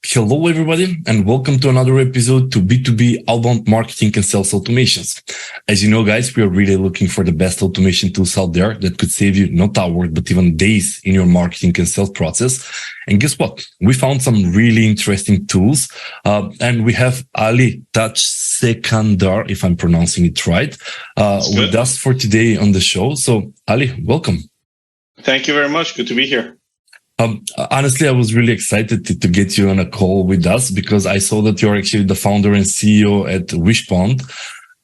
Hello, everybody, and welcome to another episode to B2B Outbound Marketing and Sales Automations. As you know, guys, we are really looking for the best automation tools out there that could save you not hours, but even days in your marketing and sales process. And guess what? We found some really interesting tools, and we have Ali Tajskandar, if I'm pronouncing it right, with us for today on the show. So, Ali, welcome. Thank you very much. Good to be here. Honestly, I was really excited to get you on a call with us because I saw that you're actually the founder and CEO at Wishpond.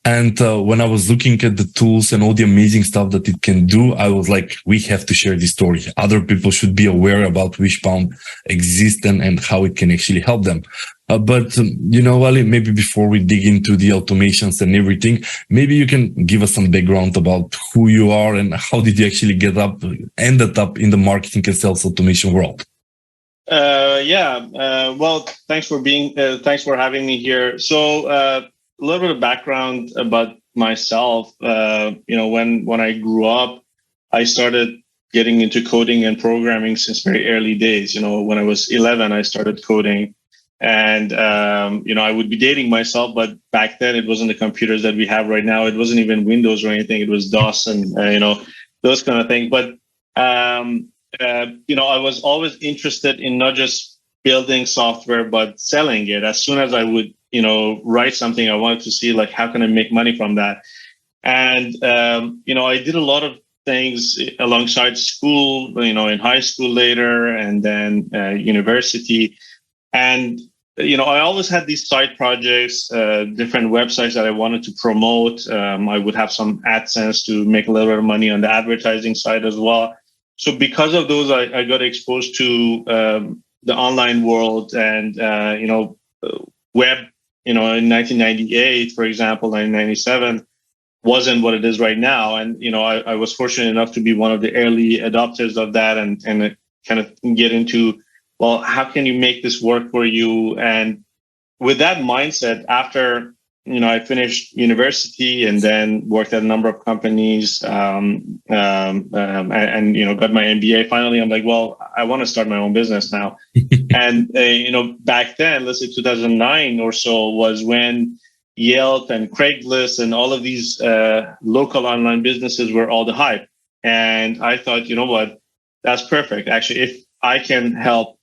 And when I was looking at the tools and all the amazing stuff that it can do, I was like, we have to share this story. Other people should be aware about Wishpond exists and how it can actually help them. But Ali, maybe before we dig into the automations and everything, maybe you can give us some background about who you are and how did you actually ended up in the marketing and sales automation world? Well, thanks for having me here. So, a little bit of background about myself. When I grew up, I started getting into coding and programming since very early days. When I was 11, I started coding. And, I would be dating myself, but back then it wasn't the computers that we have right now. It wasn't even Windows or anything. It was DOS and, those kind of things. But, I was always interested in not just building software, but selling it. As soon as I would, write something, I wanted to see, like, how can I make money from that? And, I did a lot of things alongside school, in high school later, and then university. And, I always had these side projects, different websites that I wanted to promote. I would have some AdSense to make a little bit of money on the advertising side as well. So because of those, I got exposed to the online world and, web, in 1998, for example, 1997 wasn't what it is right now. And, I was fortunate enough to be one of the early adopters of that and kind of get into, well, how can you make this work for you? And with that mindset, after, I finished university and then worked at a number of companies and got my MBA. Finally, I'm like, well, I want to start my own business now. And, back then, let's say 2009 or so was when Yelp and Craigslist and all of these local online businesses were all the hype. And I thought, you know what, that's perfect. Actually, if I can help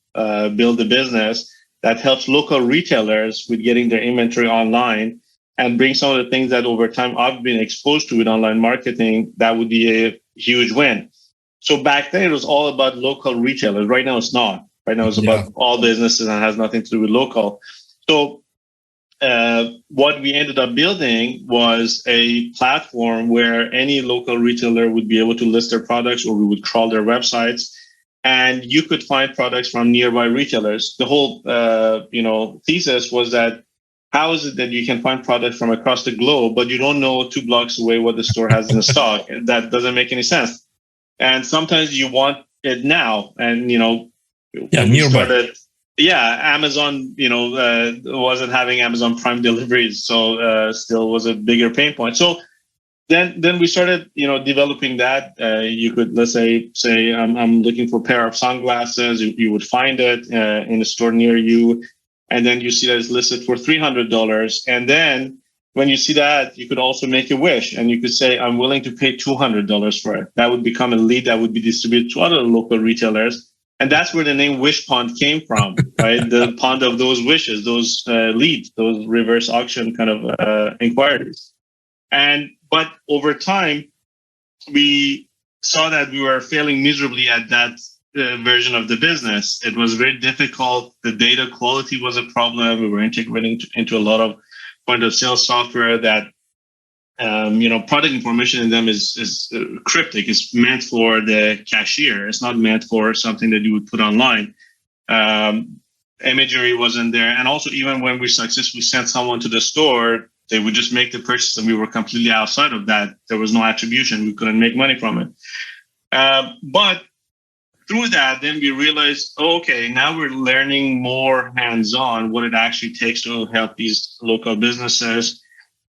build a business that helps local retailers with getting their inventory online and bring some of the things that over time I've been exposed to with online marketing, that would be a huge win. So back then it was all about local retailers. Right now it's not. Right now it's about all businesses and has nothing to do with local. So what we ended up building was a platform where any local retailer would be able to list their products, or we would crawl their websites, and you could find products from nearby retailers. The whole thesis was that how is it that you can find products from across the globe, but you don't know 2 blocks away what the store has in the stock? That doesn't make any sense. And sometimes you want it now. And, nearby. Amazon, wasn't having Amazon Prime deliveries. So still was a bigger pain point. So then we started, developing that. You could, let's say I'm looking for a pair of sunglasses. You would find it in a store near you. And then you see that it's listed for $300. And then when you see that, you could also make a wish and you could say, I'm willing to pay $200 for it. That would become a lead that would be distributed to other local retailers. And that's where the name Wishpond came from, right? The pond of those wishes, those leads, those reverse auction kind of inquiries. But over time, we saw that we were failing miserably at that version of the business. It was very difficult. The data quality was a problem. We were integrating into a lot of point of sale software that, product information in them is cryptic. It's meant for the cashier. It's not meant for something that you would put online. Imagery wasn't there. And also, even when we successfully sent someone to the store, they would just make the purchase and we were completely outside of that. There was no attribution. We couldn't make money from it. But through that, then we realized, now we're learning more hands-on what it actually takes to help these local businesses.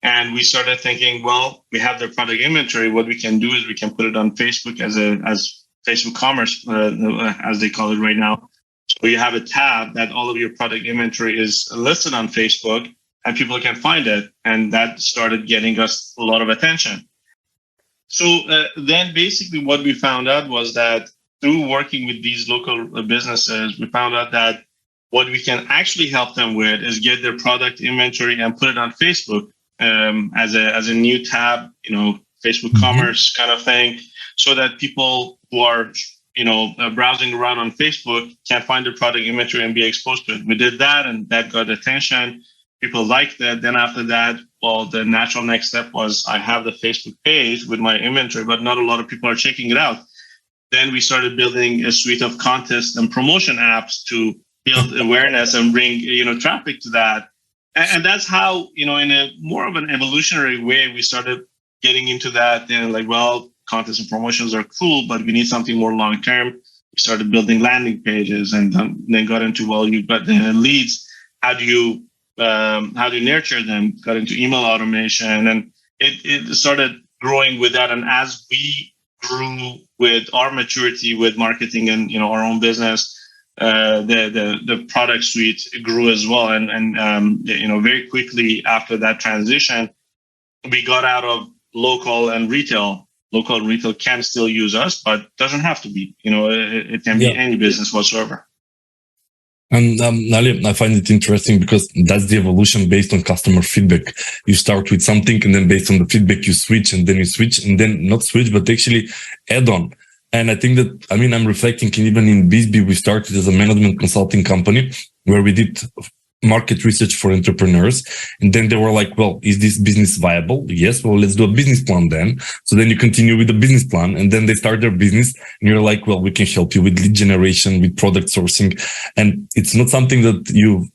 And we started thinking, well, we have their product inventory. What we can do is we can put it on Facebook as Facebook Commerce, as they call it right now. or you have a tab that all of your product inventory is listed on Facebook and people can find it. And that started getting us a lot of attention. So then basically what we found out was that through working with these local businesses, we found out that what we can actually help them with is get their product inventory and put it on Facebook as a new tab, Facebook commerce kind of thing, so that people who are browsing around on Facebook can find the product inventory and be exposed to it. We did that, and that got attention. People liked that. Then after that, well, the natural next step was I have the Facebook page with my inventory, but not a lot of people are checking it out. Then we started building a suite of contests and promotion apps to build awareness and bring traffic to that. And that's how, in a more of an evolutionary way, we started getting into that. And contests and promotions are cool, but we need something more long term. We started building landing pages, and then got into, you've got the leads. How do you nurture them? Got into email automation, and it started growing with that. And as we grew with our maturity with marketing and our own business, the product suite grew as well. And very quickly after that transition, we got out of local and retail. Local and retail can still use us, but doesn't have to be. It can be any business whatsoever. And Ali, I find it interesting because that's the evolution based on customer feedback. You start with something, and then based on the feedback, you switch, and then you switch, and then not switch, but actually add on. And I think that, I'm reflecting, even in B2B, we started as a management consulting company where we did market research for entrepreneurs. And then they were like, well, is this business viable? Yes. Well, let's do a business plan then. So then you continue with the business plan, and then they start their business, and you're like, well, we can help you with lead generation, with product sourcing. And it's not something that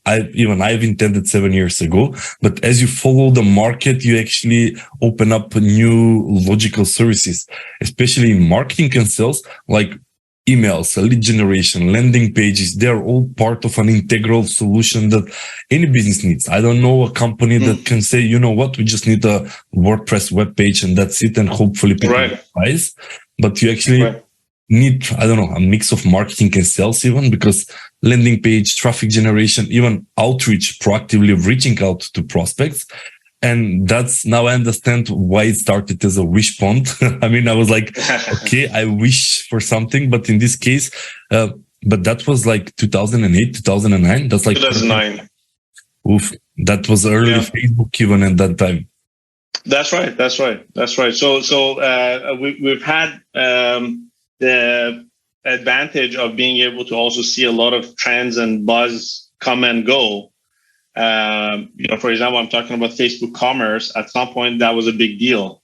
I've intended 7 years ago, but as you follow the market, you actually open up new logical services, especially in marketing and sales, like emails, lead generation, landing pages. They're all part of an integral solution that any business needs. I don't know a company that can say, you know what, we just need a WordPress web page and that's it, and hopefully people buys. But you actually need, a mix of marketing and sales even, because landing page, traffic generation, even outreach, proactively reaching out to prospects. And that's now I understand why it started as a Wishpond. I was like, okay, I wish for something, but in this case, but that was like 2008, 2009. That's like 2009. Oof, that was early Facebook even at that time. That's right. So we've had the advantage of being able to also see a lot of trends and buzz come and go. For example, I'm talking about Facebook commerce. At some point, that was a big deal.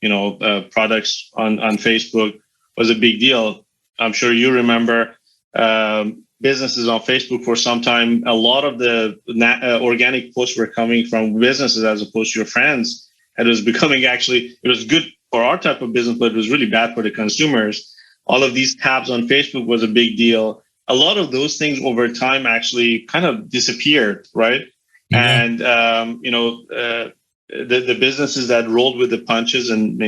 Products on Facebook was a big deal. I'm sure you remember businesses on Facebook for some time. A lot of the organic posts were coming from businesses as opposed to your friends. And it was becoming it was good for our type of business, but it was really bad for the consumers. All of these tabs on Facebook was a big deal. A lot of those things over time actually kind of disappeared, right? And the businesses that rolled with the punches and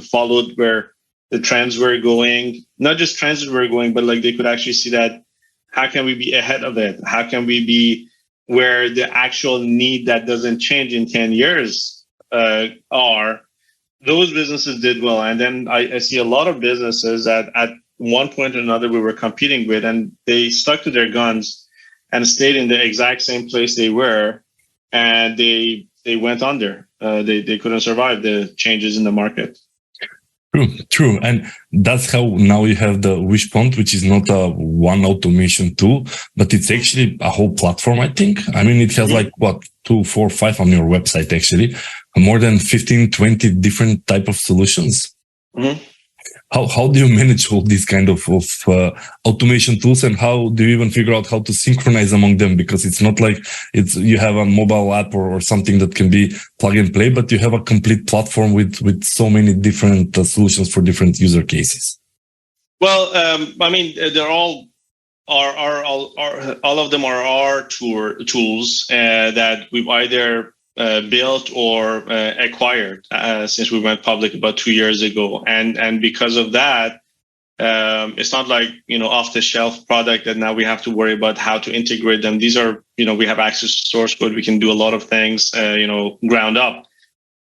followed where the trends were going, not just trends were going, but they could actually see that how can we be ahead of it? How can we be where the actual need that doesn't change in 10 years are? Those businesses did well. And then I see a lot of businesses that at one point or another we were competing with, and they stuck to their guns and stayed in the exact same place they were, and they went under. They couldn't survive the changes in the market. True. And that's how now you have the Wishpond, which is not a one automation tool, but it's actually a whole platform, I think. It has 2, 4, 5 on your website, actually. More than 15, 20 different type of solutions. Mm-hmm. How do you manage all these kind of automation tools, and how do you even figure out how to synchronize among them? Because it's not like you have a mobile app or something that can be plug and play, but you have a complete platform with so many different solutions for different user cases. Well, they're all of them are our tools that we've either built or acquired since we went public about 2 years ago, and because of that, It's not like, off the shelf product that now we have to worry about how to integrate them. These are, we have access to source code. We can do a lot of things, ground up.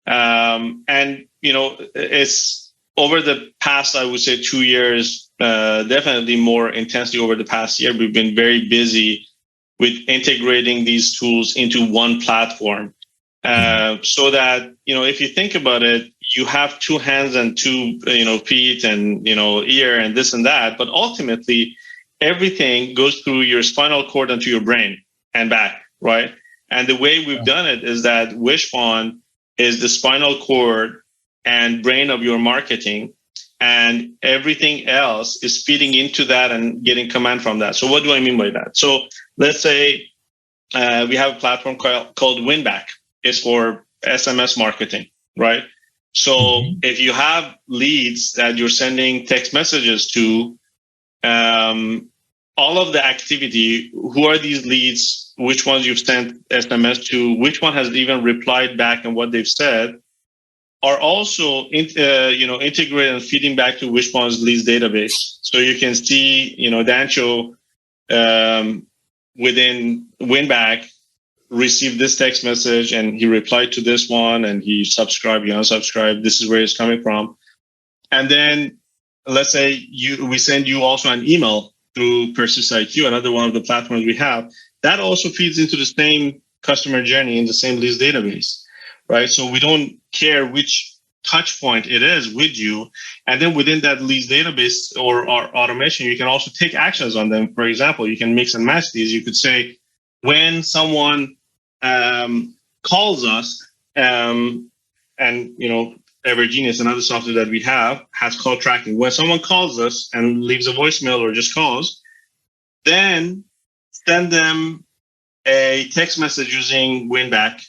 And it's over the past, I would say 2 years, definitely more intensely over the past year, we've been very busy with integrating these tools into one platform. So that, if you think about it, you have two hands and two, feet and, ear and this and that, but ultimately everything goes through your spinal cord into your brain and back, right? And the way we've done it is that Wishpond is the spinal cord and brain of your marketing, and everything else is feeding into that and getting command from that. So what do I mean by that? So let's say we have a platform called Winback. It's for SMS marketing, right? So if you have leads that you're sending text messages to, all of the activity, who are these leads, which ones you've sent SMS to, which one has even replied back and what they've said, are also integrated and feeding back to Wishpond's leads database. So you can see, Dancho within Winback received this text message and he replied to this one and he subscribed, he unsubscribed. This is where it's coming from. And then let's say we send you also an email through PersistIQ, another one of the platforms we have. That also feeds into the same customer journey in the same leads database, right? So we don't care which touch point it is with you. And then within that leads database or automation, you can also take actions on them. For example, you can mix and match these. You could say, when someone calls us, and Evergenius, another software that we have, has call tracking. When someone calls us and leaves a voicemail or just calls, then send them a text message using Winback,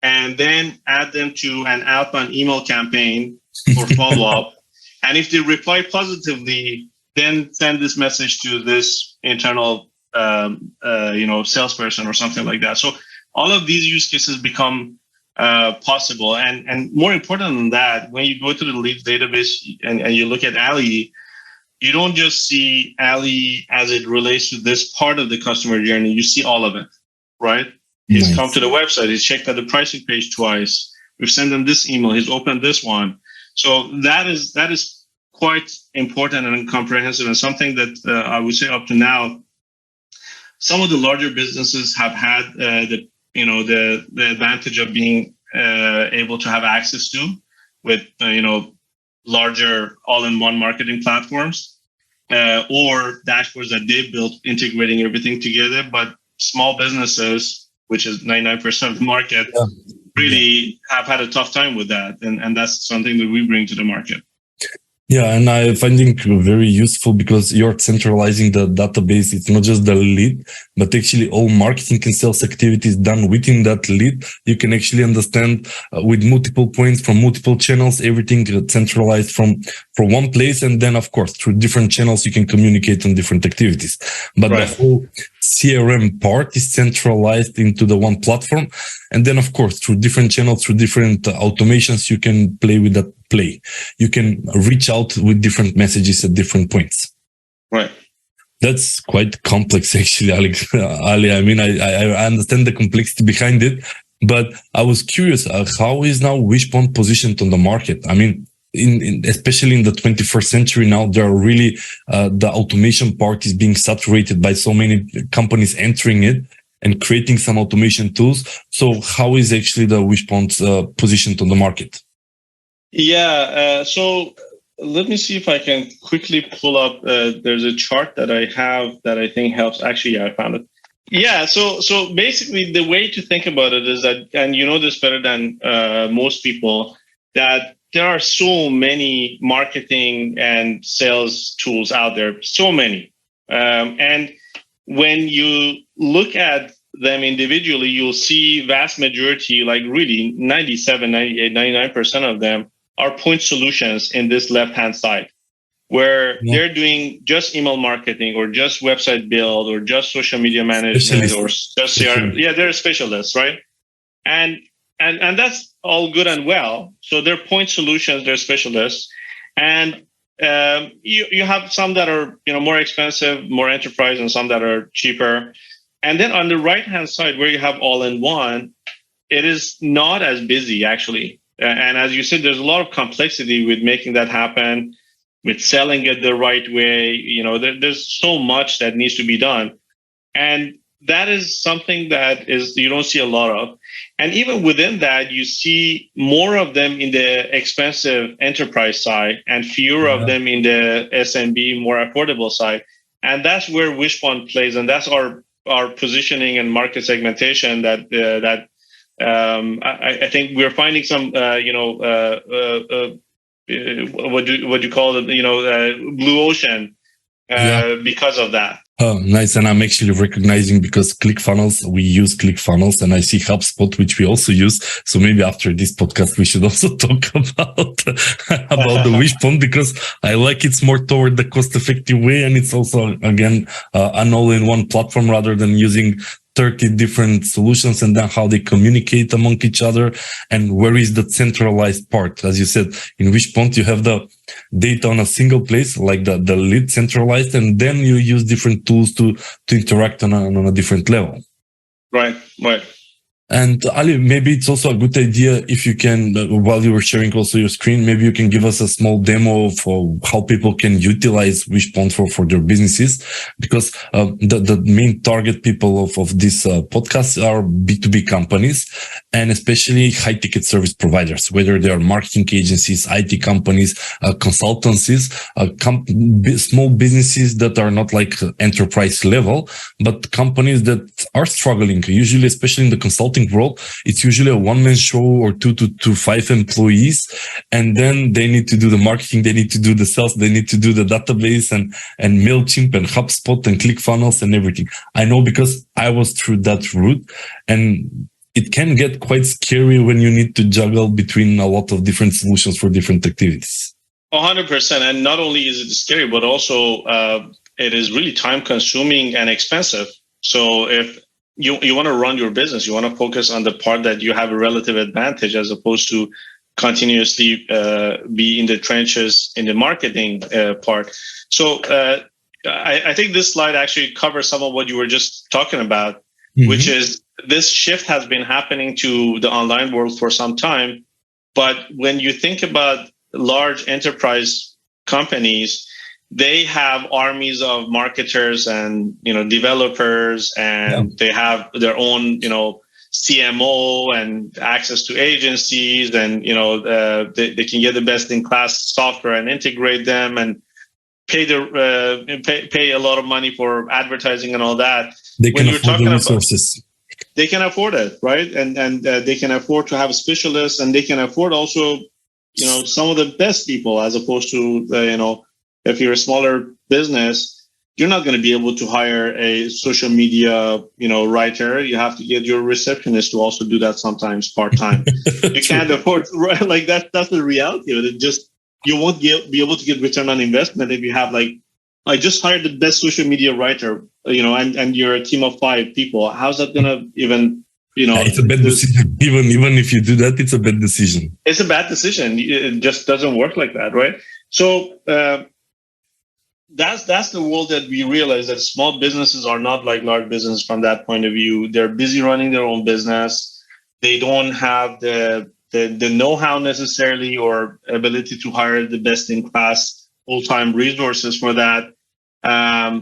and then add them to an outbound email campaign for follow-up. And if they reply positively, then send this message to this internal salesperson or something like that. So all of these use cases become possible. And more important than that, when you go to the leads database and you look at Ali, you don't just see Ali as it relates to this part of the customer journey. You see all of it, right? He's come to the website. He's checked out the pricing page twice. We've sent him this email. He's opened this one. So that is quite important and comprehensive, and something that I would say up to now, some of the larger businesses have had the advantage of being able to have access to with larger all-in-one marketing platforms or dashboards that they've built integrating everything together. But small businesses, which is 99% of the market, really have had a tough time with that, and that's something that we bring to the market. Yeah, and I find it very useful because you're centralizing the database. It's not just the lead, but actually all marketing and sales activities done within that lead. You can actually understand with multiple points from multiple channels, everything centralized from one place. And then, of course, through different channels, you can communicate on different activities. But the whole CRM part is centralized into the one platform. And then, of course, through different channels, through different automations, you can play with that. You can reach out with different messages at different points. Right. That's quite complex, actually, Ali. I mean, I understand the complexity behind it, but I was curious, how is now Wishpond positioned on the market? I mean, especially in the 21st century now, there are really, the automation part is being saturated by so many companies entering it and creating some automation tools. So how is actually the Wishpond positioned on the market? Yeah, so let me see if I can quickly pull up. There's a chart that I have that I think helps. Actually, yeah, I found it. Yeah, so basically the way to think about it is that, and you know this better than most people, that there are so many marketing and sales tools out there, so many. And when you look at them individually, you'll see vast majority, like really 97, 98, 99% of them are point solutions in this left-hand side, where they're doing just email marketing or just website build or just social media management or just CRM. Yeah, they're specialists, right? And that's all good and well. So they're point solutions, they're specialists. And you have some that are more expensive, more enterprise, and some that are cheaper. And then on the right hand side, where you have all in one, it is not as busy actually. And as you said, there's a lot of complexity with making that happen, with selling it the right way. There's so much that needs to be done, and that is something that is you don't see a lot of. And even within that, you see more of them in the expensive enterprise side and fewer of them in the SMB, more affordable side. And that's where Wishpond plays, and that's our positioning and market segmentation. I think we're finding some, what you call it, blue ocean because of that. Oh, nice. And I'm actually recognizing, because ClickFunnels, we use ClickFunnels, and I see HubSpot, which we also use. So maybe after this podcast, we should also talk about the Wishpond, because I like it's more toward the cost-effective way. And it's also, again, an all-in-one platform rather than using 30 different solutions, and then how they communicate among each other, and where is the centralized part. As you said, in Wishpond, you have the data on a single place, like the lead centralized, and then you use different tools to interact on a different level. Right. And Ali, maybe it's also a good idea if you can, while you were sharing also your screen, maybe you can give us a small demo for how people can utilize Wishpond for their businesses, because the main target people of this podcast are B2B companies, and especially high ticket service providers, whether they are marketing agencies, IT companies, consultancies, small businesses that are not like enterprise level, but companies that are struggling, usually, especially in the consulting world. It's usually a one-man show or 2 to 5 employees, and then they need to do the marketing, they need to do the sales, they need to do the database and MailChimp and HubSpot and ClickFunnels and everything. I know, because I was through that route, and it can get quite scary when you need to juggle between a lot of different solutions for different activities. 100%. And not only is it scary, but also it is really time consuming and expensive. So if you want to run your business, you want to focus on the part that you have a relative advantage, as opposed to continuously be in the trenches in the marketing part. So I think this slide actually covers some of what you were just talking about, which is this shift has been happening to the online world for some time. But when you think about large enterprise companies, they have armies of marketers and developers, and they have their own CMO and access to agencies, and they can get the best in class software and integrate them and pay a lot of money for advertising and all that. They can afford the resources. They can afford it, right? And they can afford to have specialists, and they can afford also some of the best people, as opposed to if you're a smaller business, you're not going to be able to hire a social media, writer. You have to get your receptionist to also do that sometimes part-time. You can't afford, right? Like that's the reality of it. Just, you won't be able to get return on investment if you have I just hired the best social media writer, and you're a team of 5 people. How's that going to even, it's a bad decision. Even if you do that, it's a bad decision. It's a bad decision. It just doesn't work like that, right? So, that's the world that we realize, that small businesses are not like large businesses from that point of view. They're busy running their own business. They don't have the know-how necessarily, or ability to hire the best in class full-time resources for that.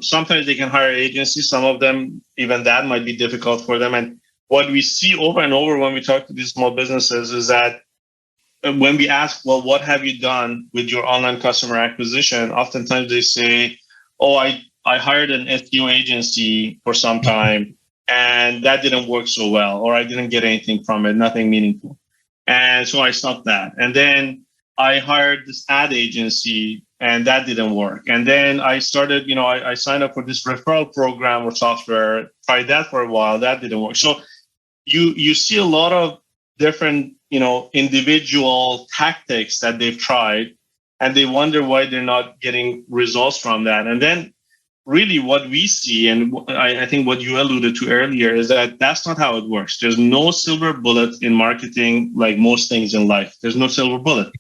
Sometimes they can hire agencies. Some of them, even that might be difficult for them. And what we see over and over when we talk to these small businesses is that when we ask, well, what have you done with your online customer acquisition? Oftentimes they say, oh, I hired an SEO agency for some time, and that didn't work so well, or I didn't get anything from it, nothing meaningful. And so I stopped that. And then I hired this ad agency, and that didn't work. And then I started, I signed up for this referral program or software, tried that for a while, that didn't work. So you see a lot of different individual tactics that they've tried, and they wonder why they're not getting results from that. And then really what we see, and I think what you alluded to earlier, is that that's not how it works. There's no silver bullet in marketing, like most things in life. There's no silver bullet.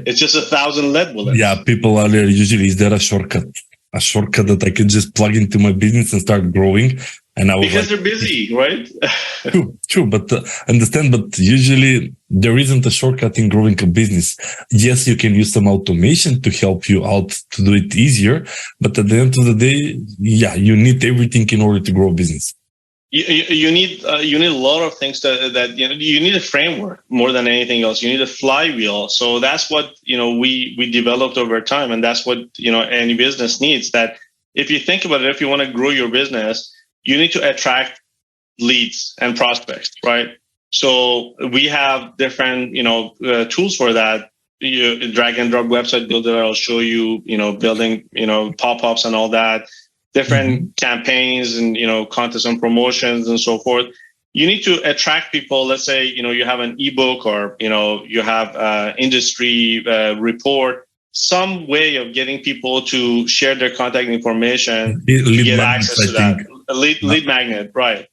It's just 1,000 lead bullets. Yeah, people are usually, is there a shortcut? A shortcut that I could just plug into my business and start growing? And I was because they're busy, right? True, but understand, but usually there isn't a shortcut in growing a business. Yes, you can use some automation to help you out to do it easier, but at the end of the day, yeah, you need everything in order to grow a business. You need a lot of things that you need a framework more than anything else. You need a flywheel. So that's what we developed over time, and that's what any business needs. That if you think about it, if you want to grow your business, you need to attract leads and prospects, right? So we have different tools for that. Drag and drop website builder. I'll show you building pop-ups and all that. Different campaigns and contests and promotions and so forth. You need to attract people. Let's say you have an ebook or you have industry report, some way of getting people to share their contact information to get access to that. A lead magnet, right.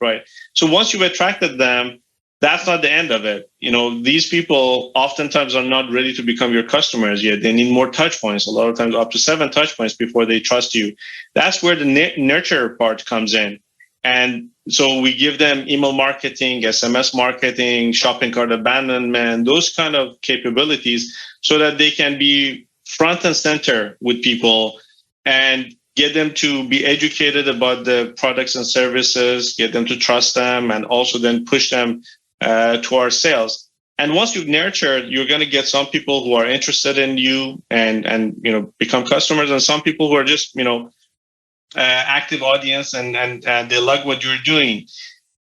So once you've attracted them, that's not the end of it. These people oftentimes are not ready to become your customers yet. They need more touch points, a lot of times up to 7 touch points before they trust you. That's where the nurture part comes in. And so we give them email marketing, SMS marketing, shopping cart abandonment, those kind of capabilities so that they can be front and center with people and get them to be educated about the products and services, get them to trust them, and also then push them to our sales. And once you've nurtured, you're going to get some people who are interested in you and become customers, and some people who are just active audience and they like what you're doing.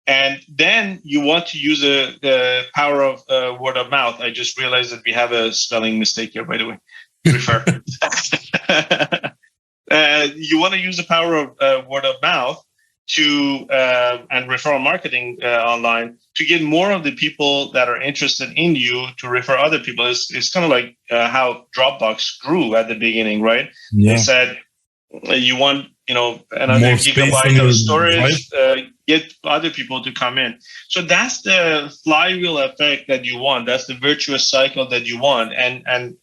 And then you want to use the power of word of mouth. I just realized that we have a spelling mistake here, by the way. Refer. You want to use the power of word of mouth to and referral marketing online to get more of the people that are interested in you to refer other people. It's kind of like how Dropbox grew at the beginning, right? Yeah. They said you want another more gigabyte of storage, right? Get other people to come in. So that's the flywheel effect that you want. That's the virtuous cycle that you want. And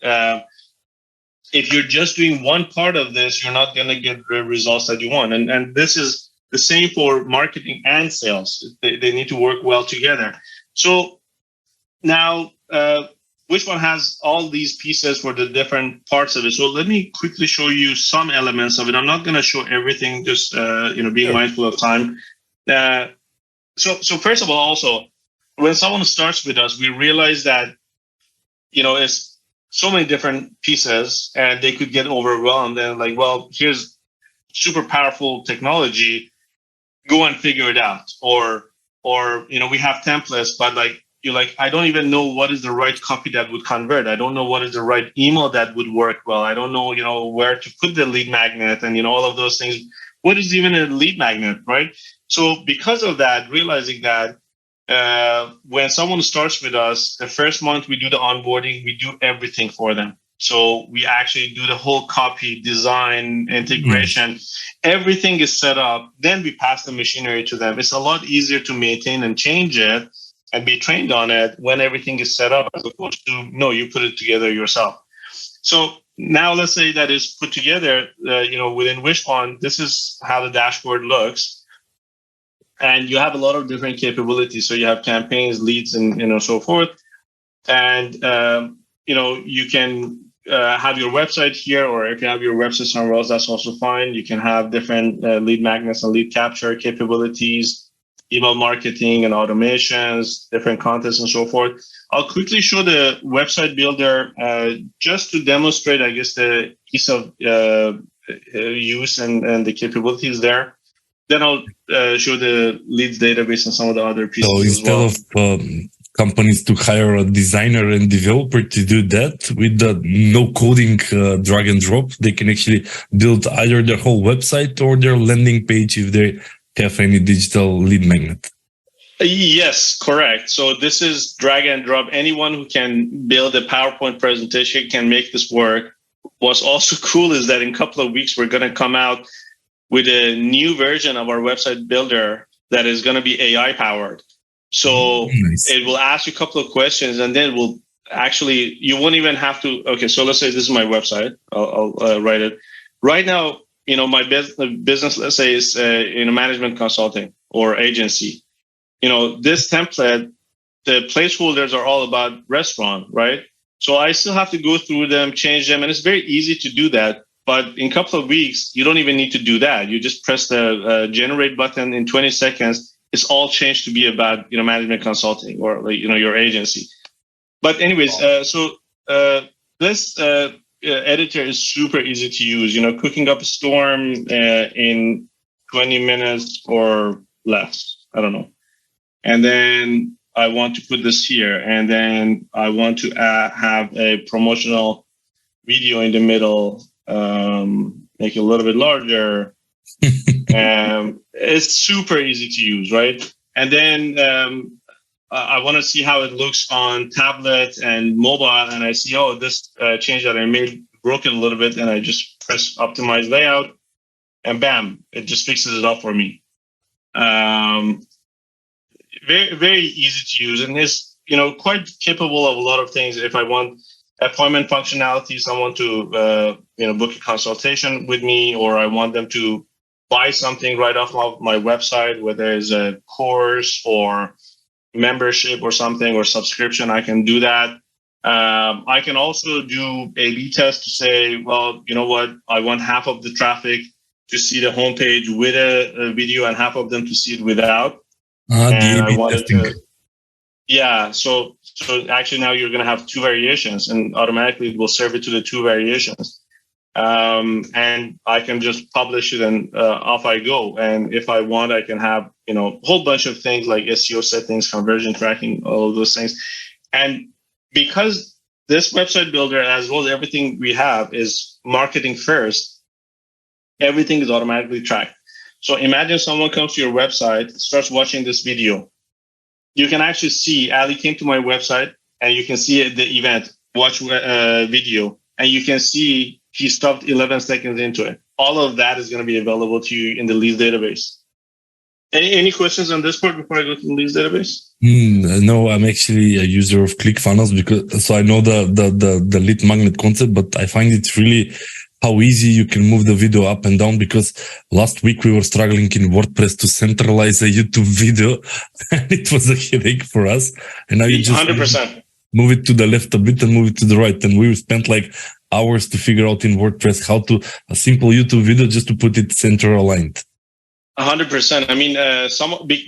if you're just doing one part of this, you're not going to get the results that you want. And this is the same for marketing and sales. They need to work well together. So now, Wishpond has all these pieces for the different parts of it. So let me quickly show you some elements of it. I'm not going to show everything, just being mindful of time. So first of all, also, when someone starts with us, we realize that it's so many different pieces, and they could get overwhelmed and like, well, here's super powerful technology, go and figure it out. Or we have templates, but I don't even know what is the right copy that would convert. I don't know what is the right email that would work well. I don't know, where to put the lead magnet and, all of those things. What is even a lead magnet, right? So because of that, realizing that when someone starts with us, the first month we do the onboarding, we do everything for them. So we actually do the whole copy, design, integration. Everything is set up. Then we pass the machinery to them. It's a lot easier to maintain and change it and be trained on it when everything is set up, as opposed to, no, you put it together yourself. So now let's say that is put together, within Wishpond, this is how the dashboard looks. And you have a lot of different capabilities. So you have campaigns, leads, and so forth. And, you can have your website here, or if you have your website somewhere else, that's also fine. You can have different lead magnets and lead capture capabilities, email marketing and automations, different contests and so forth. I'll quickly show the website builder just to demonstrate, I guess, the ease of use and the capabilities there. Then I'll show the leads database and some of the other pieces. So instead of companies to hire a designer and developer to do that with the no coding drag and drop, they can actually build either their whole website or their landing page if they have any digital lead magnet. Yes, correct. So this is drag and drop. Anyone who can build a PowerPoint presentation can make this work. What's also cool is that in a couple of weeks, we're going to come out with a new version of our website builder that is going to be AI powered. So Nice. it will ask you a couple of questions, and then it will actually, you won't even have to. Okay, so let's say this is my website. I'll write it right now. My business, let's say, is management consulting or agency. This template, the placeholders are all about restaurant, right? So I still have to go through them, change them, and it's very easy to do that. But in a couple of weeks, you don't even need to do that. You just press the generate button in 20 seconds. It's all changed to be about management consulting or your agency. But anyways, so this editor is super easy to use. Cooking up a storm in 20 minutes or less. I don't know. And then I want to put this here, and then I want to have a promotional video in the middle, make it a little bit larger. It's super easy to use, right? And then I want to see how it looks on tablet and mobile, and I see, this change that I made broke it a little bit, and I just press optimize layout, and bam, it just fixes it up for me. Very, very easy to use, and is quite capable of a lot of things. If I want appointment functionality, someone to book a consultation with me, or I want them to buy something right off of my website, whether it's a course or membership or something or subscription, I can do that. I can also do A/B test to say, well, you know what, I want half of the traffic to see the homepage with a video and half of them to see it without. The A/B testing. So actually now you're going to have two variations, and automatically it will serve it to the two variations. And I can just publish it, and off I go. And if I want, I can have a whole bunch of things like SEO settings, conversion tracking, all of those things. And because this website builder, as well as everything we have, is marketing first, everything is automatically tracked. So imagine someone comes to your website, starts watching this video. You can actually see Ali came to my website, and you can see the event, watch video, and you can see he stopped 11 seconds into it. All of that is going to be available to you in the leads database. Any questions on this part before I go to the leads database? No, I'm actually a user of ClickFunnels so I know the lead magnet concept, but I find it really how easy you can move the video up and down, because last week we were struggling in WordPress to centralize a YouTube video and it was a headache for us. And now you just 100%. Move it to the left a bit and move it to the right. And we spent like hours to figure out in WordPress how to a simple YouTube video just to put it center aligned. 100%. I mean,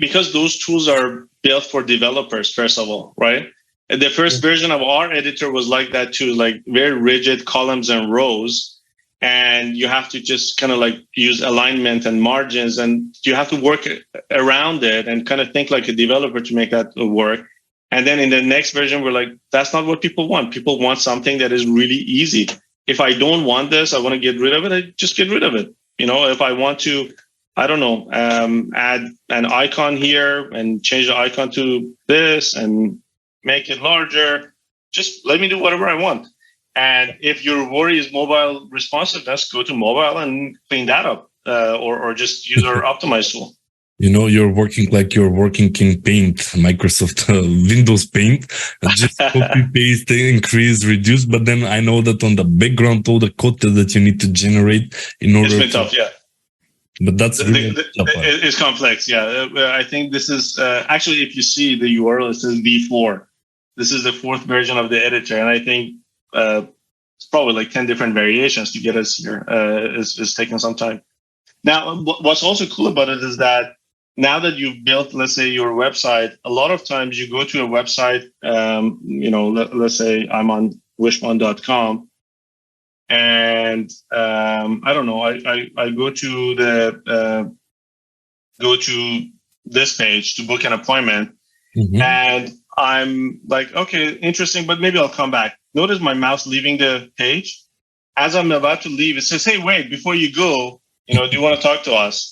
because those tools are built for developers, first of all, right? And the first version of our editor was like that too, like very rigid columns and rows. And you have to just kind of like use alignment and margins, and you have to work around it and kind of think like a developer to make that work. And then in the next version, we're like, that's not what people want. People want something that is really easy. If I don't want this, I want to get rid of it, I just get rid of it. If I want to, I don't know, add an icon here and change the icon to this and make it larger, just let me do whatever I want. And if your worry is mobile responsiveness, go to mobile and clean that up, or just use our optimize tool. You're working like you're working in Paint, Microsoft Windows Paint, just copy, paste, increase, reduce. But then I know that on the background, all the code that you need to generate in order. It's been tough, yeah. But that's it's complex, yeah. I think this is actually, if you see the URL, it says V4. This is the fourth version of the editor, and I think it's probably like 10 different variations to get us here. It's taking some time. Now, what's also cool about it is that now that you've built, let's say, your website, a lot of times you go to a website, let's say I'm on wishpond.com, and I don't know, I go to this page to book an appointment, and I'm like, okay, interesting, but maybe I'll come back. Notice my mouse leaving the page. As I'm about to leave, it says, hey, wait, before you go, do you want to talk to us?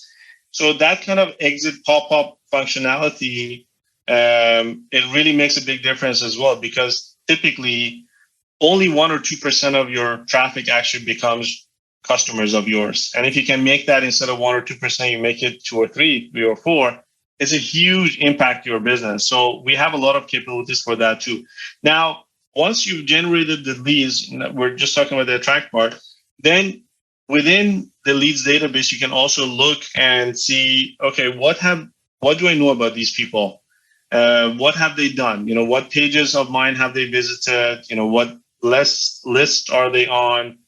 So that kind of exit pop-up functionality, it really makes a big difference as well, because typically only 1 or 2% of your traffic actually becomes customers of yours. And if you can make that instead of 1 or 2%, you make it 2 or 3 or 4, it's a huge impact to your business. So we have a lot of capabilities for that too. Now, once you've generated the leads, we're just talking about the attract part, then within the leads database, you can also look and see, okay, what do I know about these people? What have they done? What pages of mine have they visited? What lists are they on?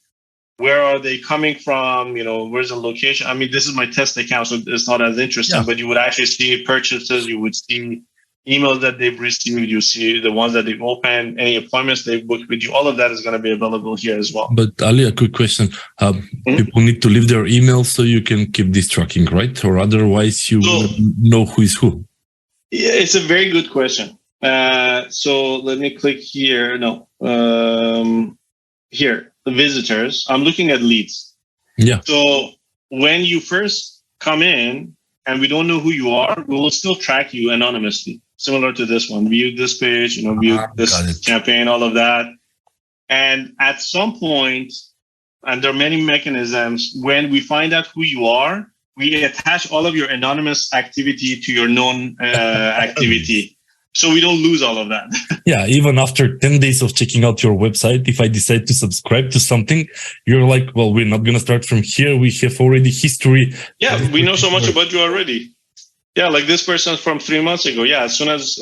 Where are they coming from? Where's the location? I mean, this is my test account, so it's not as interesting, but you would actually see purchases. You would see emails that they've received. You see the ones that they've opened, any appointments they've booked with you. All of that is going to be available here as well. But Ali, a quick question. People need to leave their emails so you can keep this tracking, right? Or otherwise you know who is who. Yeah, it's a very good question. So let me click here. No, here, the visitors. I'm looking at leads. Yeah. So when you first come in and we don't know who you are, we will still track you anonymously, similar to this one. View this page, view this campaign, all of that. And at some point, and there are many mechanisms, when we find out who you are, we attach all of your anonymous activity to your known activity. So we don't lose all of that. Yeah, even after 10 days of checking out your website, if I decide to subscribe to something, you're like, well, we're not going to start from here. We have already history. Yeah, we know so much about you already. Yeah, like this person from 3 months ago. Yeah, as soon as,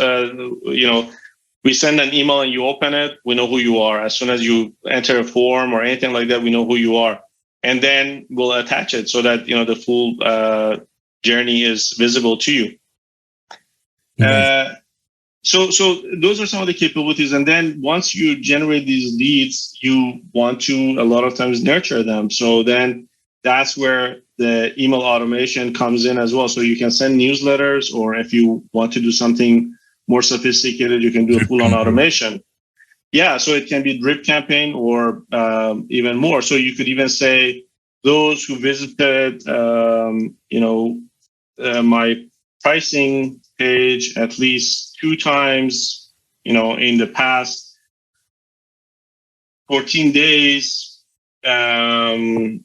we send an email and you open it, we know who you are. As soon as you enter a form or anything like that, we know who you are. And then we'll attach it so that, the full journey is visible to you. Nice. So those are some of the capabilities. And then once you generate these leads, you want to a lot of times nurture them. So then that's where the email automation comes in as well. So you can send newsletters, or if you want to do something more sophisticated, you can do a full-on automation. Yeah, so it can be drip campaign or even more. So you could even say those who visited, my pricing page at least 2 times, in the past 14 days, and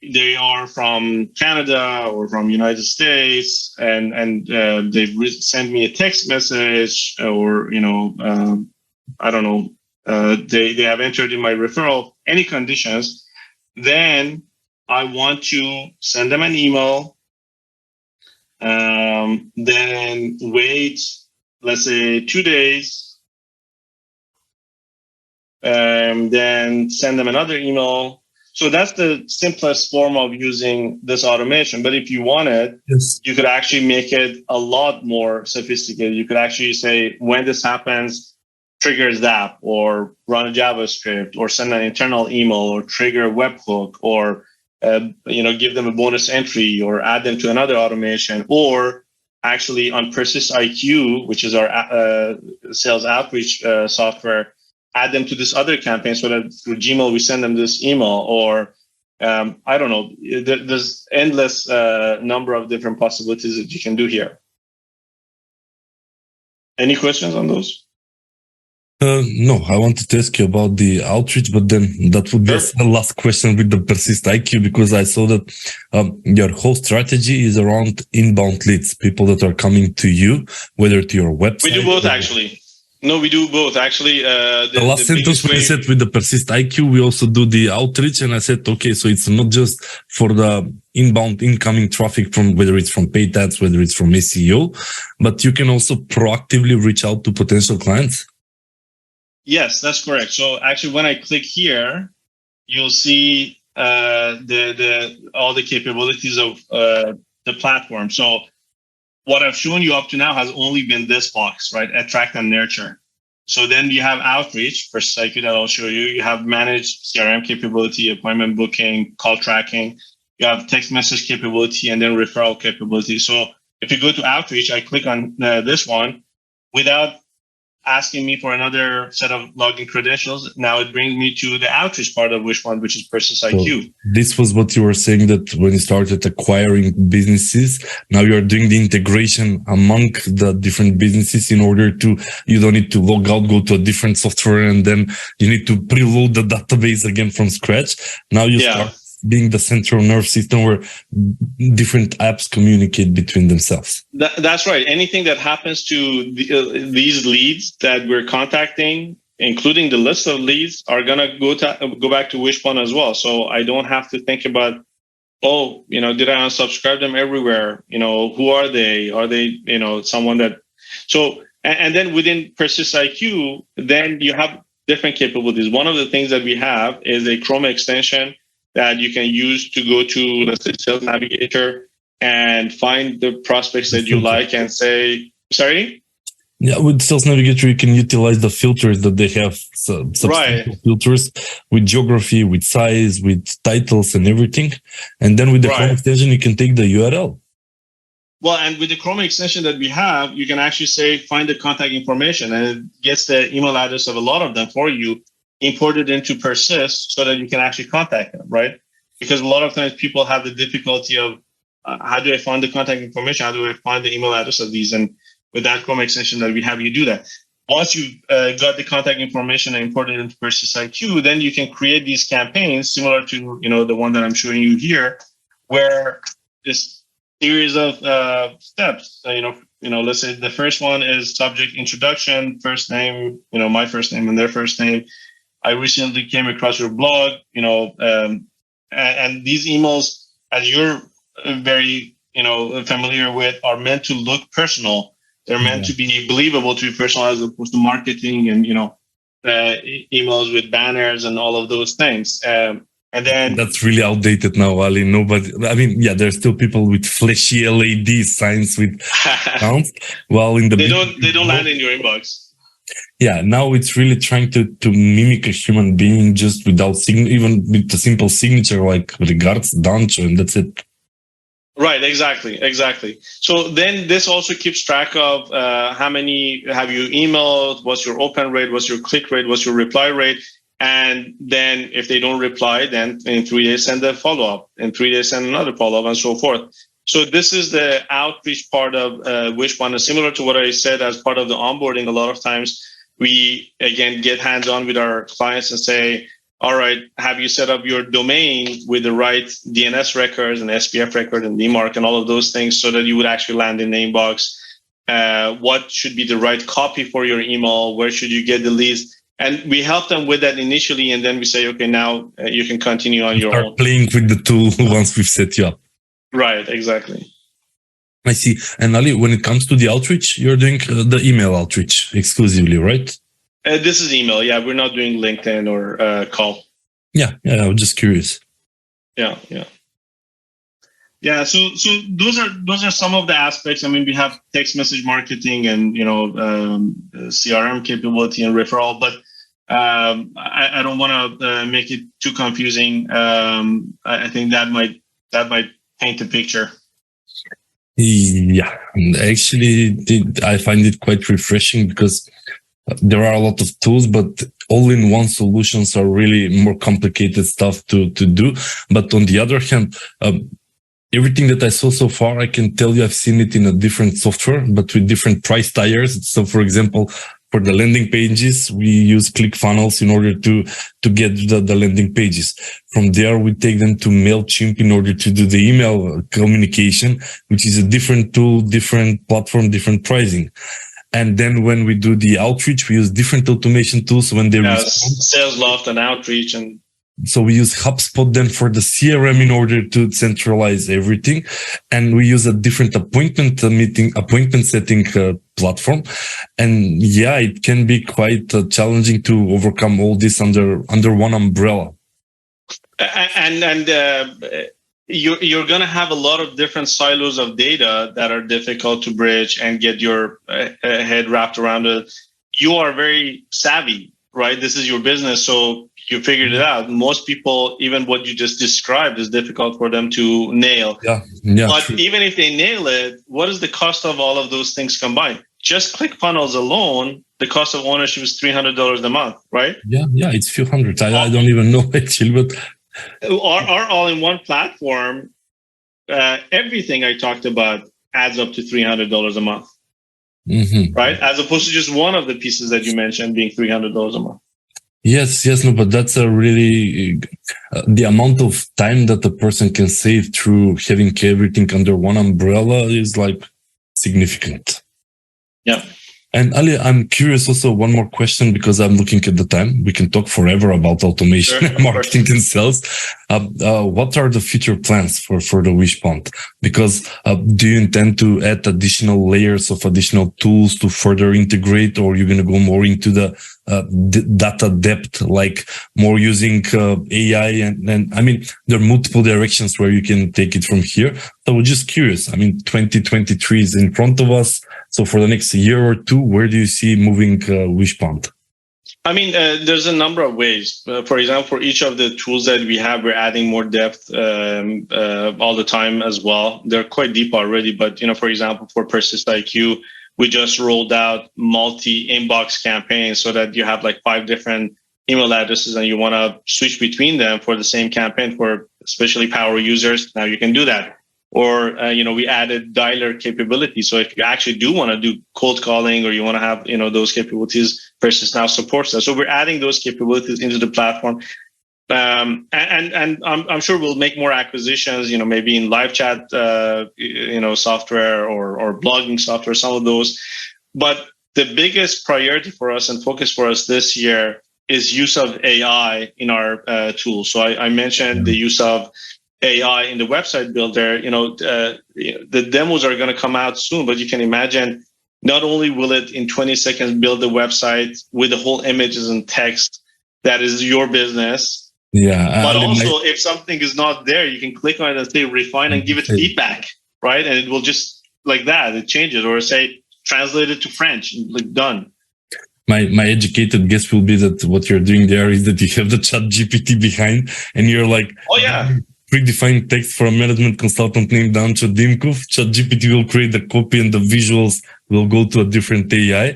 they are from Canada or from United States, and they've sent me a text message, or I don't know, they have entered in my referral, any conditions, then I want to send them an email, then wait, let's say 2 days, then send them another email. So that's the simplest form of using this automation. But if you wanted, you could actually make it a lot more sophisticated. You could actually say, when this happens, trigger Zap, or run a JavaScript, or send an internal email, or trigger a webhook, or give them a bonus entry, or add them to another automation, or actually on Persist IQ, which is our sales outreach software, add them to this other campaign so that through Gmail we send them this email, or I don't know. There's endless number of different possibilities that you can do here. Any questions on those? No, I wanted to ask you about the outreach, but then that would be the last question with the Persist IQ, because I saw that your whole strategy is around inbound leads, people that are coming to you, whether to your website. We do both, actually. No, we do both, actually. The last sentence when you said with the Persist IQ, we also do the outreach, and I said, okay, so it's not just for the inbound incoming traffic from whether it's from paid ads, whether it's from SEO, but you can also proactively reach out to potential clients. Yes, that's correct. So actually, when I click here, you'll see all the capabilities of the platform. So what I've shown you up to now has only been this box, right? Attract and nurture. So then you have outreach, Persist IQ, that I'll show you. You have managed CRM capability, appointment booking, call tracking. You have text message capability, and then referral capability. So if you go to outreach, I click on this one without asking me for another set of login credentials. Now it brings me to the outreach part of Wishpond, which is Persist IQ. So this was what you were saying, that when you started acquiring businesses, now you're doing the integration among the different businesses in order to, you don't need to log out, go to a different software, and then you need to preload the database again from scratch. Now you start being the central nerve system where different apps communicate between themselves. That's right. Anything that happens to these leads that we're contacting, including the list of leads, are going to go back to Wishpond as well. So I don't have to think about, did I unsubscribe them everywhere? Who are they? Are they, someone that... So, and then within Persist IQ, then you have different capabilities. One of the things that we have is a Chrome extension that you can use to go to, let's say, Sales Navigator and find the prospects that you like and say, sorry? Yeah, with Sales Navigator, you can utilize the filters that they have, substantial filters with geography, with size, with titles and everything. And then with the Chrome extension, you can take the URL. Well, and with the Chrome extension that we have, you can actually say, find the contact information, and it gets the email address of a lot of them for you, import it into Persist so that you can actually contact them, right? Because a lot of times people have the difficulty of, how do I find the contact information? How do I find the email address of these? And with that Chrome extension that we have, you do that. Once you've got the contact information and imported into Persist IQ, then you can create these campaigns similar to, the one that I'm showing you here, where this series of steps. Let's say the first one is subject introduction, first name, my first name and their first name. I recently came across your blog, and these emails, as you're very, familiar with, are meant to look personal. They're meant to be believable, to be personal, as opposed to marketing and, emails with banners and all of those things. And then that's really outdated now, Ali. There's still people with flashy LED signs with sounds. While in the they don't land in your inbox. Yeah, now it's really trying to mimic a human being just without even with a simple signature like regards Dancho, and that's it. Right, exactly. So then this also keeps track of how many have you emailed, what's your open rate, what's your click rate, what's your reply rate. And then if they don't reply, then in 3 days, send a follow-up. In 3 days, send another follow-up, and so forth. So this is the outreach part of Wishpond. And similar to what I said as part of the onboarding, a lot of times we, again, get hands-on with our clients and say, all right, have you set up your domain with the right DNS records and SPF record and DMARC and all of those things so that you would actually land in the inbox? What should be the right copy for your email? Where should you get the leads? And we help them with that initially, and then we say, okay, now you can continue on your own. Start playing with the tool once we've set you up. Right, exactly. I see. And Ali, when it comes to the outreach, you're doing the email outreach exclusively, right? This is email. Yeah, we're not doing LinkedIn or call. Yeah, I was just curious. Yeah. So those are some of the aspects. I mean, we have text message marketing and CRM capability and referral, but I don't want to make it too confusing. I think that might paint a picture. Yeah, actually, I find it quite refreshing because there are a lot of tools, but all-in-one solutions are really more complicated stuff to do. But on the other hand, everything that I saw so far, I can tell you I've seen it in a different software, but with different price tiers. So, for example, for the landing pages, we use ClickFunnels in order to get the landing pages. From there, we take them to MailChimp in order to do the email communication, which is a different tool, different platform, different pricing. And then when we do the outreach, we use different automation tools when they respond. SalesLoft and outreach. And so we use HubSpot then for the CRM in order to centralize everything. And we use a different appointment setting platform. And yeah, it can be quite challenging to overcome all this under one umbrella. And you're going to have a lot of different silos of data that are difficult to bridge and get your head wrapped around it. You are very savvy, right? This is your business, so you figured it out. Most people, even what you just described, is difficult for them to nail. Yeah. But True. even if they nail it, what is the cost of all of those things combined? Just ClickFunnels alone, the cost of ownership is $300 a month, right? Yeah, it's a few hundred. I don't even know actually, but our all-in-one platform, everything I talked about adds up to $300 a month, right? As opposed to just one of the pieces that you mentioned being $300 a month. Yes, no, but that's a really the amount of time that a person can save through having everything under one umbrella is like significant. Yeah. And Ali, I'm curious also one more question because I'm looking at the time. We can talk forever about automation, Sure, marketing and sales. What are the future plans for the Wishpond? Because do you intend to add additional layers of additional tools to further integrate, or you're going to go more into the data depth, like more using AI? And I mean, there are multiple directions where you can take it from here. So we're just curious. I mean, 2023 is in front of us. So for the next year or two, where do you see moving Wishpond? I mean, there's a number of ways. For example, for each of the tools that we have, we're adding more depth all the time as well. They're quite deep already, but for example, for Persist IQ, we just rolled out multi-inbox campaigns so that you have like 5 different email addresses and you want to switch between them for the same campaign for especially power users. Now you can do that. Or, we added dialer capability. So if you actually do want to do cold calling or you want to have, those capabilities, Persist now supports that. So we're adding those capabilities into the platform. And I'm sure we'll make more acquisitions, maybe in live chat, software or blogging software, some of those. But the biggest priority for us and focus for us this year is use of AI in our tools. So I mentioned the use of AI in the website builder. The demos are going to come out soon, but you can imagine not only will it in 20 seconds build the website with the whole images and text that is your business. Yeah. But also if something is not there, you can click on it and say refine and give it feedback, right? And it will just like that, it changes, or say translate it to French, like done. My educated guess will be that what you're doing there is that you have the chat GPT behind and you're like, oh yeah, predefined text for a management consultant named Dancho. ChatGPT will create the copy and the visuals will go to a different AI.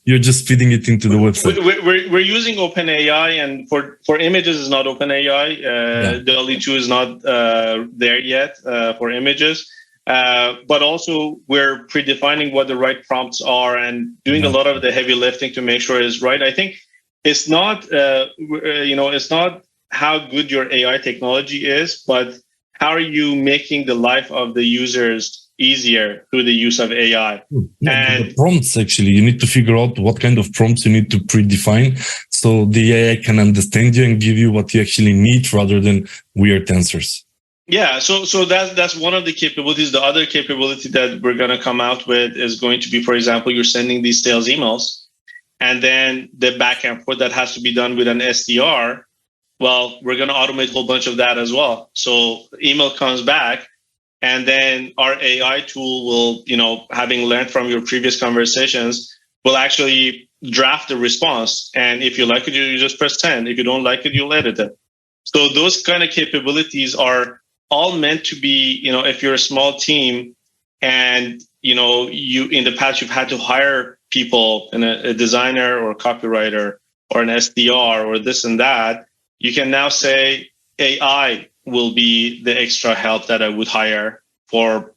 You're just feeding it into the website. We're using OpenAI, and for images is not OpenAI. DALL-E 2 is not there yet for images. But also we're predefining what the right prompts are and doing a lot of the heavy lifting to make sure it's right. I think it's not, it's not how good your AI technology is, but how are you making the life of the users easier through the use of AI? And the prompts, actually, you need to figure out what kind of prompts you need to predefine so the AI can understand you and give you what you actually need rather than weird answers. Yeah, so that's one of the capabilities. The other capability that we're going to come out with is going to be, for example, you're sending these sales emails, and then the back and forth that has to be done with an SDR. Well, we're going to automate a whole bunch of that as well. So email comes back, and then our AI tool will, having learned from your previous conversations, will actually draft the response. And if you like it, you just press send. If you don't like it, you'll edit it. So those kind of capabilities are all meant to be, if you're a small team and, you in the past, you've had to hire people and a designer or a copywriter or an SDR or this and that, you can now say AI will be the extra help that I would hire for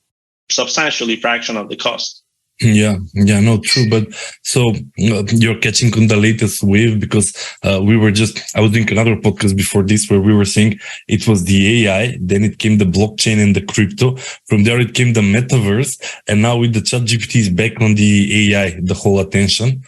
substantially fraction of the cost. Yeah, no, true. But so you're catching on the latest wave because I was doing another podcast before this where we were saying it was the AI, then it came the blockchain and the crypto. From there, it came the metaverse. And now with the ChatGPT is back on the AI, the whole attention.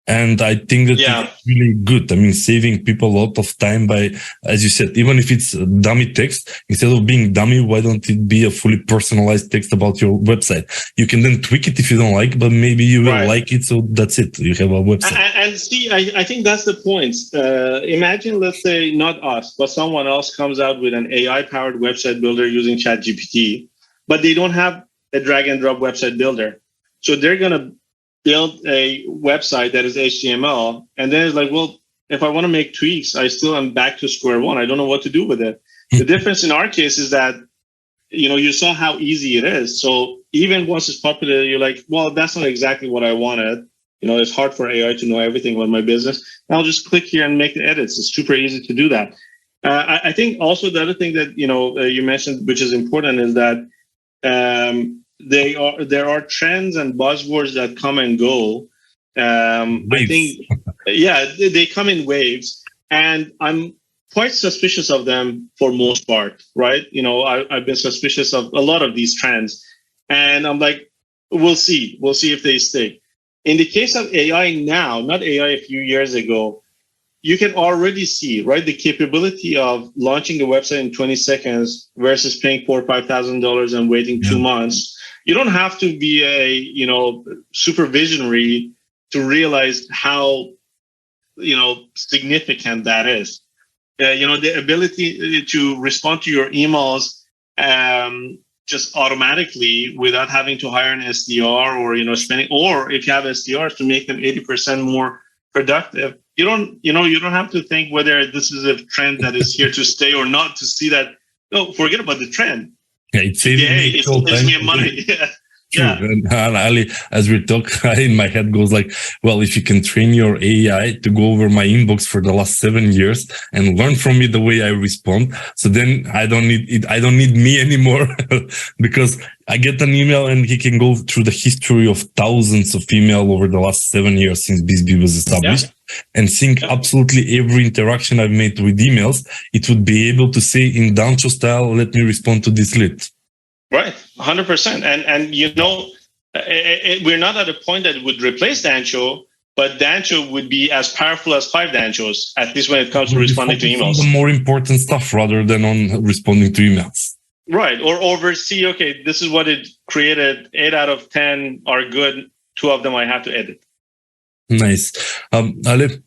And I think that it's really good. I mean, saving people a lot of time by, as you said, even if it's dummy text, instead of being dummy, why don't it be a fully personalized text about your website? You can then tweak it if you don't like, but maybe you will like it. So that's it. You have a website. And see, I think that's the point. Imagine, let's say, not us, but someone else comes out with an AI-powered website builder using ChatGPT, but they don't have a drag and drop website builder. So they're going to build a website that is HTML, and then it's like, well, if I want to make tweaks, I still am back to square one. I don't know what to do with it. The difference in our case is that, you saw how easy it is. So even once it's popular, you're like, well, that's not exactly what I wanted. It's hard for AI to know everything about my business. I'll just click here and make the edits. It's super easy to do that. I think also the other thing that, you mentioned, which is important, is that there are trends and buzzwords that come and go. I think, yeah, they come in waves, and I'm quite suspicious of them for most part, right? You know, I've been suspicious of a lot of these trends, and I'm like, we'll see if they stick. In the case of AI now, not AI a few years ago, you can already see, right, the capability of launching a website in 20 seconds versus paying $4,000 or $5,000 and waiting 2 months. You don't have to be a, you know, super visionary to realize how, you know, significant that is. You know, the ability to respond to your emails just automatically without having to hire an SDR or, you know, spending, or if you have SDRs, to make them 80% more productive. You don't have to think whether this is a trend that is here to stay or not to see that. No, forget about the trend. Yeah, it saves me money. Yeah. True. Yeah. And Ali, as we talk, in my head goes like, well, if you can train your AI to go over my inbox for the last 7 years and learn from me the way I respond, so then I don't need it. I don't need me anymore because I get an email and he can go through the history of thousands of email over the last 7 years since B2B was established and think absolutely every interaction I've made with emails. It would be able to say in Dancho style, let me respond to this lead. Right, 100%. And you know, we're not at a point that it would replace Dancho, but Dancho would be as powerful as 5 Danchos, at least when it comes to responding to emails. The more important stuff rather than on responding to emails. Right, or oversee, okay, this is what it created. 8 out of 10 are good. 2 of them I have to edit. Nice. Ali,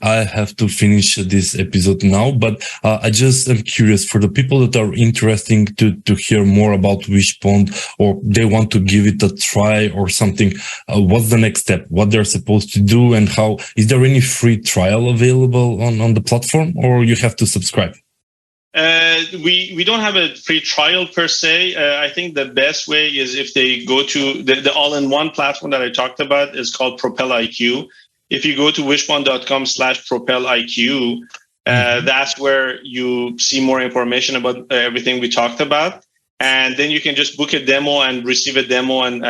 I have to finish this episode now, but I just am curious for the people that are interested to hear more about Wishpond, or they want to give it a try or something. What's the next step? What they're supposed to do, and how? Is there any free trial available on the platform, or you have to subscribe? We don't have a free trial per se. I think the best way is if they go to the all-in-one platform that I talked about is called Propel IQ. If you go to wishpond.com/Propel IQ, that's where you see more information about everything we talked about. And then you can just book a demo and receive a demo and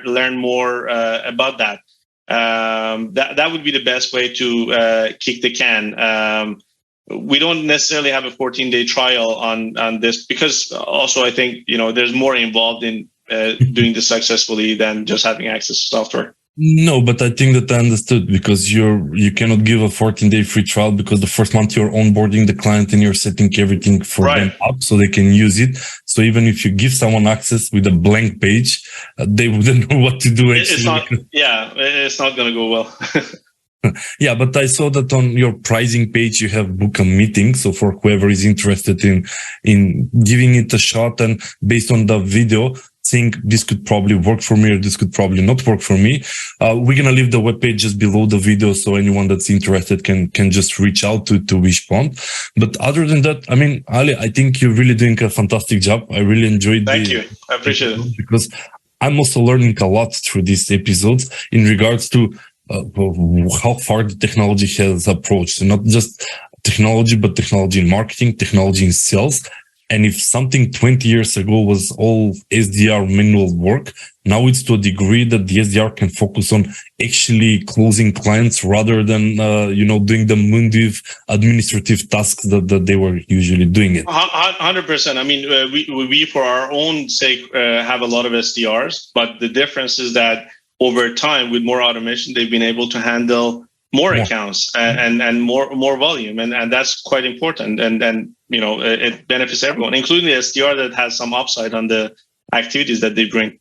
learn more about that. That would be the best way to kick the can. We don't necessarily have a 14-day trial on this because also I think, you know, there's more involved in doing this successfully than just having access to software. No, but I think that I understood because you cannot give a 14-day free trial because the first month you're onboarding the client and you're setting everything for them up so they can use it. So even if you give someone access with a blank page, they wouldn't know what to do. Actually. It's not going to go well. Yeah, but I saw that on your pricing page, you have book a meeting. So for whoever is interested in giving it a shot and based on the video, think this could probably work for me or this could probably not work for me. We're going to leave the webpage just below the video. So anyone that's interested can just reach out to Wishpond. But other than that, I mean, Ali, I think you're really doing a fantastic job. I really enjoyed Thank you. I appreciate it. Because I'm also learning a lot through these episodes in regards to how far the technology has approached, and not just technology, but technology in marketing, technology in sales. And if something 20 years ago was all SDR manual work, now it's to a degree that the SDR can focus on actually closing clients rather than, doing the mundane administrative tasks that they were usually doing it. 100%. I mean, we for our own sake have a lot of SDRs, but the difference is that over time, with more automation, they've been able to handle more accounts and more volume, and that's quite important. And you know, it benefits everyone, including the SDR that has some upside on the activities that they bring.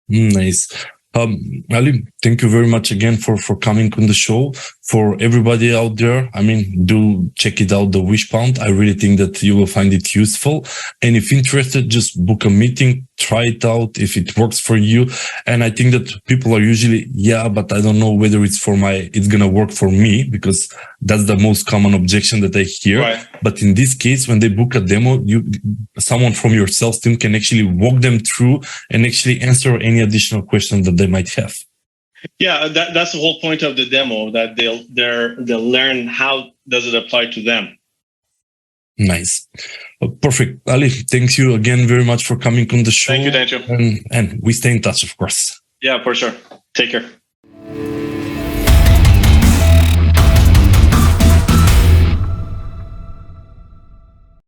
Nice. Ali, thank you very much again for coming on the show. For everybody out there, I mean, do check it out, the Wishpond. I really think that you will find it useful. And if interested, just book a meeting, try it out if it works for you. And I think that people are usually, but I don't know whether it's going to work for me, because that's the most common objection that I hear. Right. But in this case, when they book a demo, someone from your sales team can actually walk them through and actually answer any additional questions that they might have. Yeah, that's the whole point of the demo, that they'll learn how does it apply to them. Nice. Perfect. Ali, thanks you again very much for coming on the show. Thank you, Dancho. And we stay in touch, of course. Yeah, for sure. Take care.